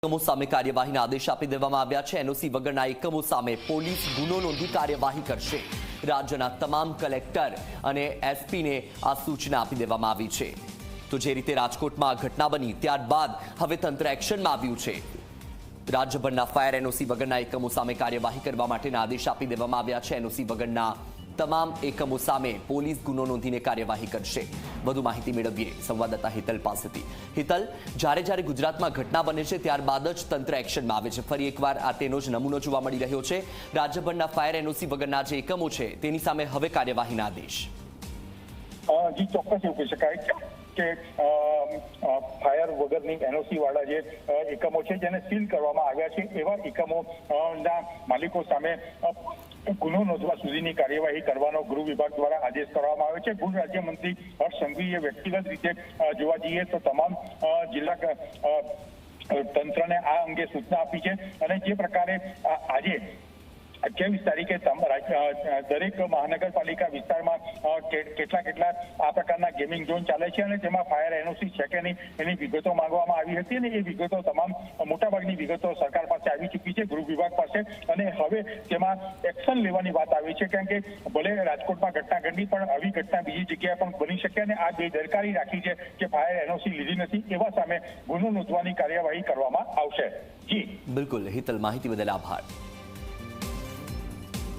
એકમો સામે કાર્યવાહીના આદેશ આપી દેવામાં આવ્યા છે। એનઓસી વગરના એકમો સામે પોલીસ ગુનો નોંધી કાર્યવાહી કરશે। રાજ્યના તમામ કલેક્ટર અને એસપીને આ સૂચના આપી દેવામાં આવી છે। તો જે રીતે રાજકોટમાં આ ઘટના બની ત્યારબાદ હવે તંત્ર એક્શનમાં આવ્યું છે। રાજ્યભરના ફાયર એનઓસી વગરના એકમો સામે કાર્યવાહી કરવા માટેના આદેશ આપી દેવામાં આવ્યા છે। એનઓસી વગરના તમામ એકમો સામે પોલીસ ગુનો નોંધીને કાર્યવાહી કરશે। વધુ માહિતી મેળવીએ સંવાદદાતા હિતલ પાસેથી। હિતલ, જ્યારે ગુજરાતમાં ઘટના બને છે ત્યારબાદ જ તંત્ર એક્શનમાં આવે છે। ફરી એકવાર આ તેનો જ નમૂનો જોવા મળી રહ્યો છે। રાજ્યભરના ફાયર એનઓસી વગરના જે એકમો છે તેની સામે હવે કાર્યવાહીના આદેશ। જી ચોક્કસ એવું કહી શકાય કે ફાયર વગરની એનઓસી વાળા જે એકમો છે જેને સીલ કરવામાં આવ્યા છે એવા એકમોના માલિકો સામે ગુનો નોંધવા સુધીની કાર્યવાહી કરવાનો ગૃહ વિભાગ દ્વારા આદેશ કરવામાં આવ્યો છે। ગૃહ રાજ્યમંત્રી હર્ષ સંઘવીએ વ્યક્તિગત રીતે જોવા જઈએ તો તમામ જિલ્લા તંત્રને આ અંગે સૂચના આપી છે અને જે પ્રકારે આજે 28 તારીખે દરેક મહાનગરપાલિકા વિસ્તારમાં કેટલા આ પ્રકારના ગેમિંગ ઝોન ચાલે છે અને તેમાં ફાયર એનઓસી છે કે નહીં એની વિગતો માંગવામાં આવી હતી અને એ વિગતો તમામ મોટાભાગની વિગતો સરકાર પાસે આવી ચૂકી છે, ગૃહ વિભાગ પાસે, અને હવે તેમાં એક્શન લેવાની વાત આવી છે। કારણ કે ભલે રાજકોટમાં ઘટના ઘટી પણ આવી ઘટના બીજી જગ્યાએ પણ બની શકે અને આ બેદરકારી રાખી છે કે ફાયર એનઓસી લીધી નથી એવા સામે ગુનો નોંધવાની કાર્યવાહી કરવામાં આવશે। જી બિલકુલ હિતલ, માહિતી બદલ આભાર।